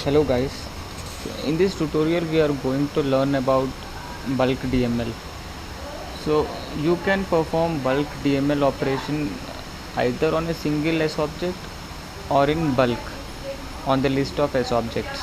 Hello guys, in this tutorial we are going to learn about bulk DML. So you can perform bulk DML operation either on a single S object or in bulk on the list of S objects.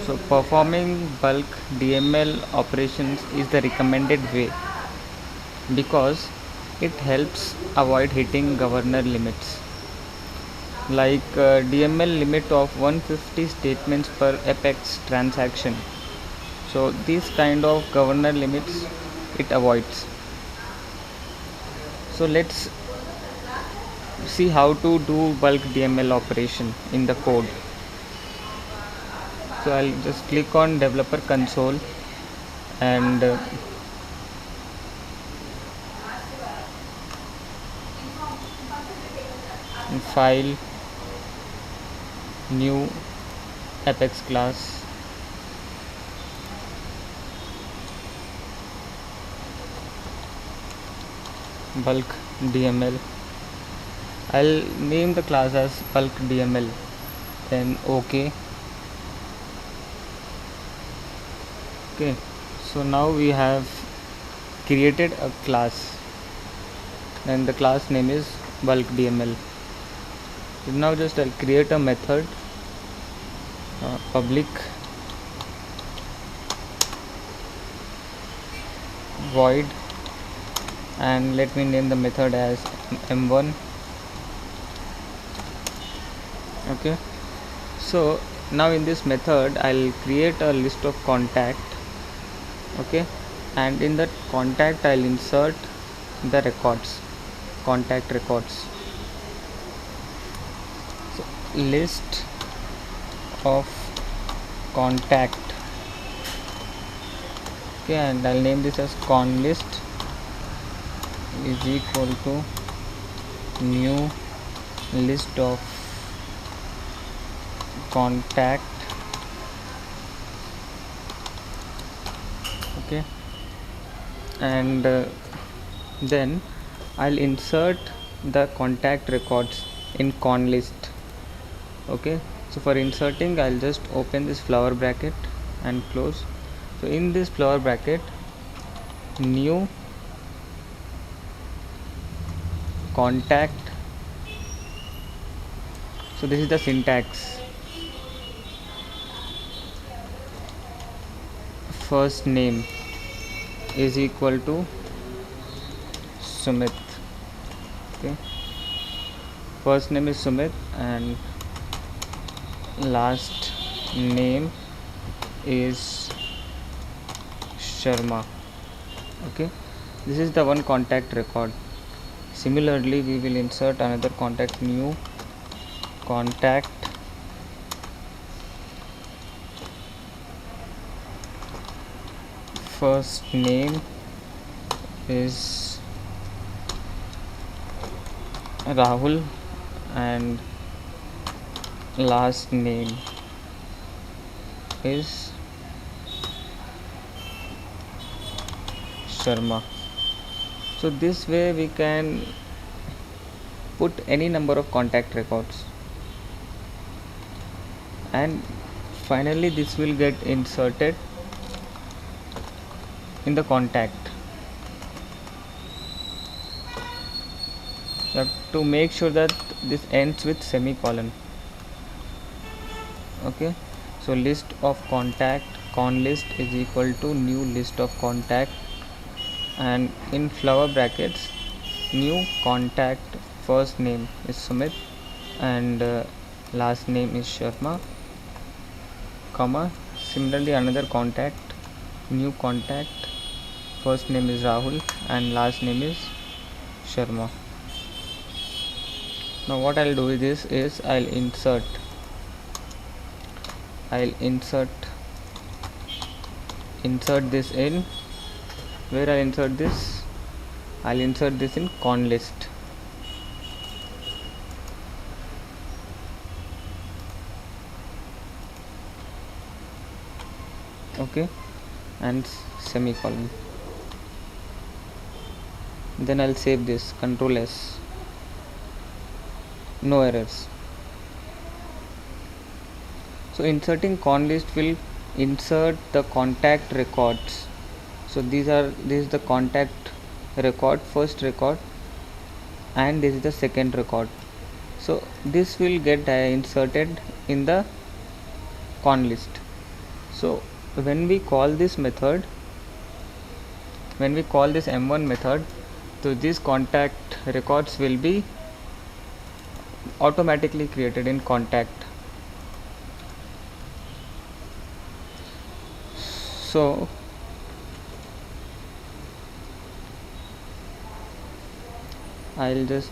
So performing bulk DML operations is the recommended way because it helps avoid hitting governor limits like DML limit of 150 statements per apex transaction. So these kind of governor limits it avoids. So let's see how to do bulk DML operation in the code. So I'll just click on developer console and file, new apex class, bulk DML. I'll name the class as bulk DML, then OK. Okay, so now we have created a class and the class name is bulk DML. So now just I'll create a method, public void, and let me name the method as m1. Okay, so now in this method I'll create a list of contact. Okay, and in that contact I'll insert the records, contact records. So list of contact. Okay, and I'll name this as con list is equal to new list of contact. Okay, and then I'll insert the contact records in con list. Okay, so for inserting I'll just open this flower bracket and close. So in this flower bracket, new contact. So this is the syntax. First name is equal to Sumit. Okay, first name is Sumit and last name is Sharma. Okay, this is the one contact record. Similarly, we will insert another contact, new contact. First name is Rahul and last name is Sharma. So this way we can put any number of contact records, and finally this will get inserted in the contact. You have to make sure that this ends with semicolon. Okay, so list of contact, con list is equal to new list of contact, and in flower brackets new contact, first name is Sumit and last name is Sharma, comma, similarly another contact, new contact, first name is Rahul and last name is Sharma. Now what I'll do with this is I'll insert this in, where I'll insert this, I'll insert this in con list. Okay, and semicolon. Then I'll save this, Control S. No errors. So inserting con list will insert the contact records. So this is the contact record, first record, and this is the second record. So this will get inserted in the con list. So when we call this method, when we call this m1 method, so these contact records will be automatically created in contact. So I'll just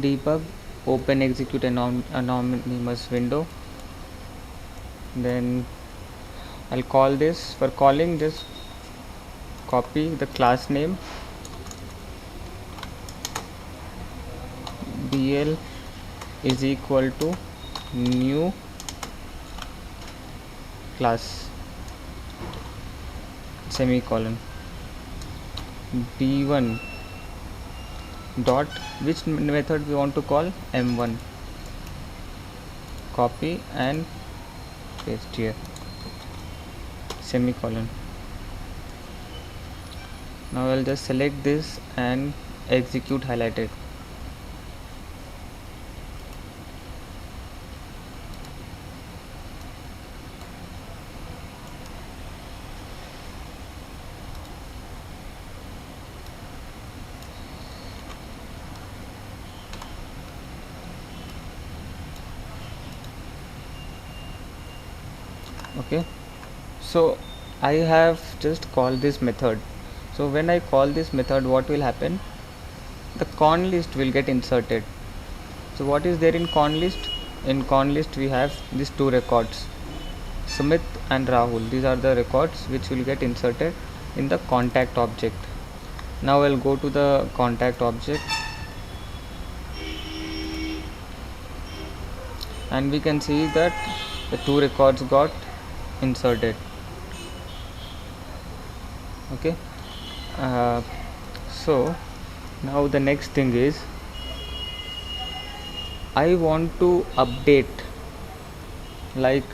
debug, open execute anonymous window, then I'll call this. For calling this, copy the class name bl is equal to new class semicolon b1 dot, which method we want to call, m1, copy and paste here, semicolon. Now I'll just select this and execute highlighted. Okay, so I have just called this method. So when I call this method, what will happen? The con list will get inserted. So what is there in con list? In con list we have these two records, Sumit and Rahul. These are the records which will get inserted in the contact object. Now I'll go to the contact object, and we can see that the two records got inserted. Okay, so now the next thing is, I want to update, like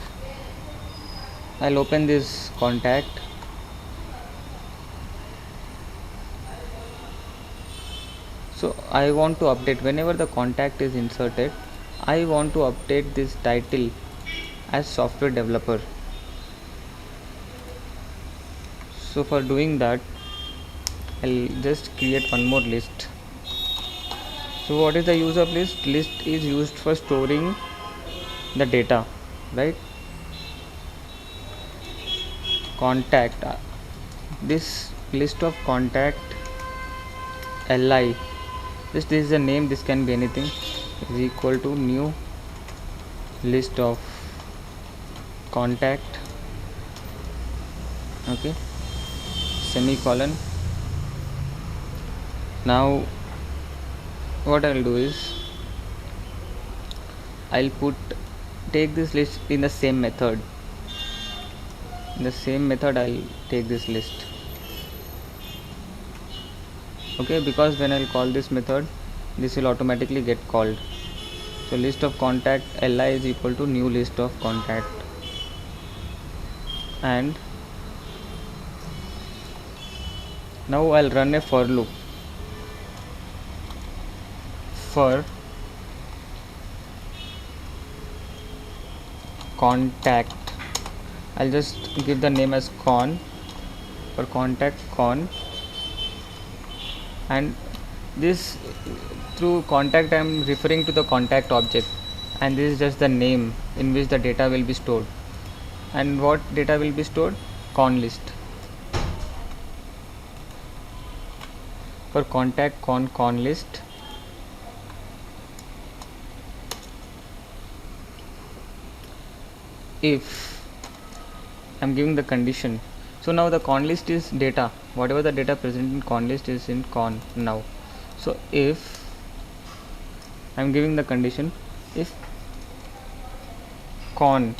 I'll open this contact, so I want to update whenever the contact is inserted. I want to update this title as software developer. So for doing that, I'll just create one more list. So what is the use of list? List is used for storing the data, right? Contact, this list of contact li, this is the name, this can be anything, is equal to new list of contact, okay, semicolon. Now what I'll do is, I'll take this list in the same method. In the same method I'll take this list, okay, because when I'll call this method, this will automatically get called. So list of contact li is equal to new list of contact, and now I'll run a for loop. For contact, I'll just give the name as con, for contact con, and this, through contact I am referring to the contact object, and this is just the name in which the data will be stored. And what data will be stored? Con list. For contact con list, if I'm giving the condition, so now the con list is data, whatever the data present in con list is in con now. So if I'm giving the condition, if con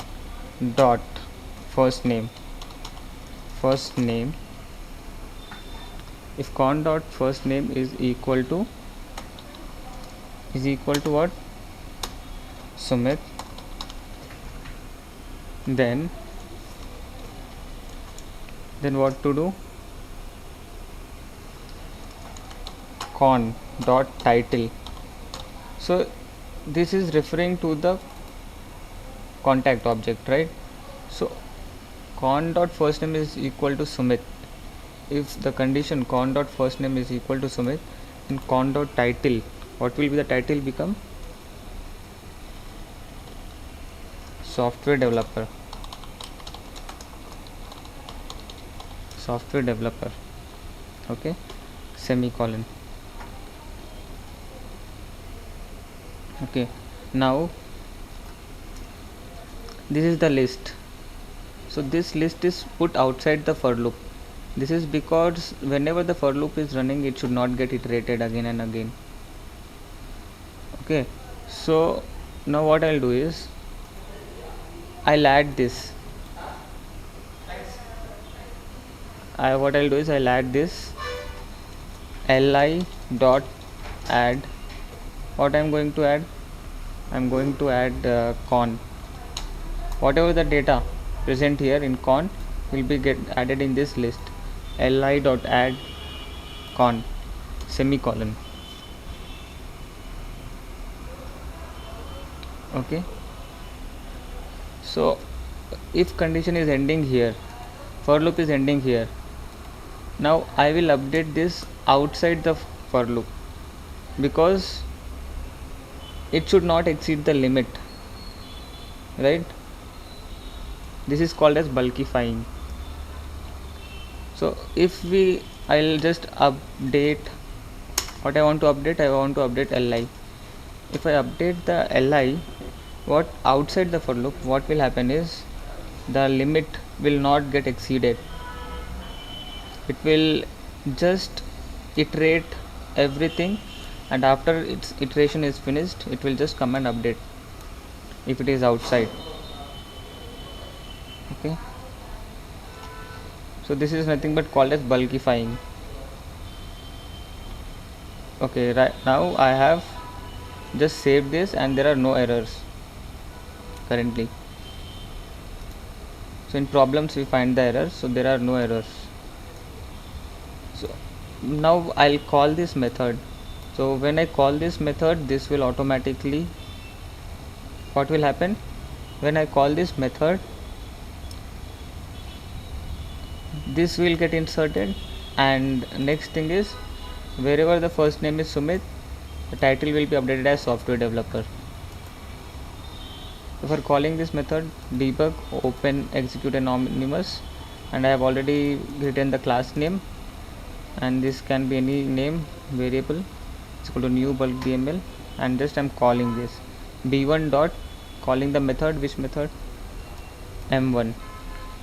dot first name, if con dot first name is equal to what? Sumit, then what to do? Con dot title. So this is referring to the contact object, right? So con dot first name is equal to Sumit. If the condition con dot first name is equal to Sumit, then con dot title, what will be the title become? Software developer. Software developer. Okay, semicolon. Okay, now this is the list. So this list is put outside the for loop. This is because whenever the for loop is running, it should not get iterated again and again. Okay, so now what I'll do is I'll add this. What I'll do is I'll add this li dot add. What I'm going to add? I'm going to add con. Whatever the data present here in con will be get added in this list. Li dot add con semicolon. Okay, so if condition is ending here, for loop is ending here, now I will update this outside the for loop because it should not exceed the limit, right? This is called as bulkifying. So if I'll just update what I want to update. I want to update li. If I update the li, what outside the for loop, what will happen is the limit will not get exceeded. It will just iterate everything, and after its iteration is finished, it will just come and update if it is outside. Okay, so this is nothing but called as bulkifying. Okay, right now I have just saved this and there are no errors currently. So in problems we find the errors, so there are no errors. So now I'll call this method. So when I call this method, this will automatically, what will happen when I call this method, this will get inserted, and next thing is wherever the first name is Sumit, the title will be updated as software developer. So for calling this method, debug open execute anonymous, and I have already written the class name, and this can be any name variable. It's equal to new BulkDML, and just I'm calling this b1 dot calling the method. Which method? m1.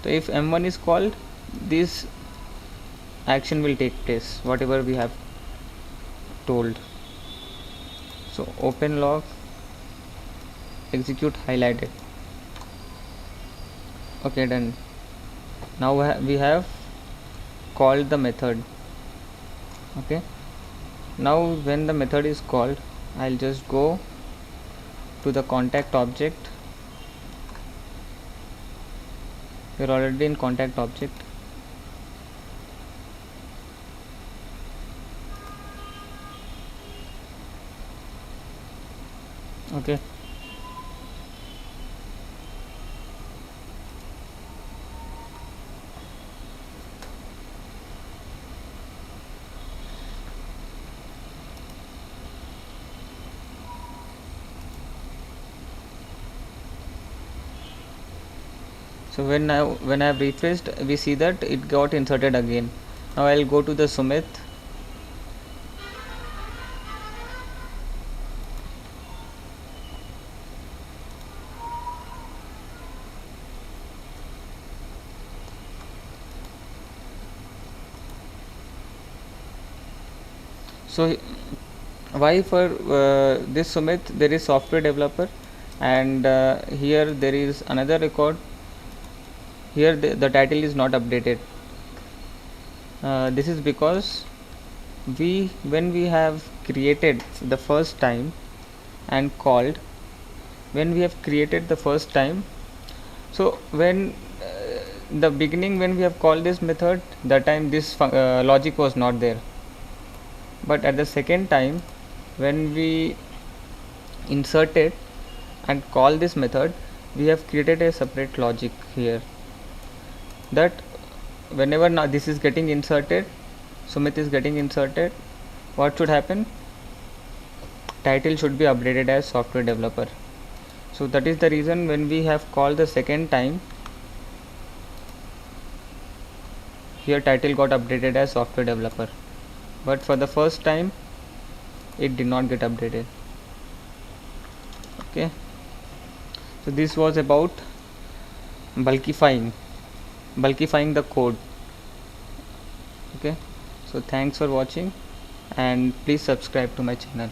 So if m1 is called, this action will take place, whatever we have told. So open log execute highlighted. Okay, done. Now we have called the method. Okay, now when the method is called, I'll just go to the contact object. We're already in contact object. Okay, so when I have refreshed, we see that it got inserted again. Now I'll go to the Sumit. So why for this Sumit there is software developer, and here there is another record. Here the title is not updated. This is because when we have created the first time and called, when we have created the first time, So when in the beginning when we have called this method, that time this logic was not there, but at the second time when we insert it and call this method, we have created a separate logic here, that whenever now this is getting inserted, Sumit is getting inserted, what should happen? Title should be updated as software developer. So that is the reason when we have called the second time, here title got updated as software developer, but for the first time it did not get updated. Okay, so this was about bulkifying the code. Okay, so thanks for watching and please subscribe to my channel.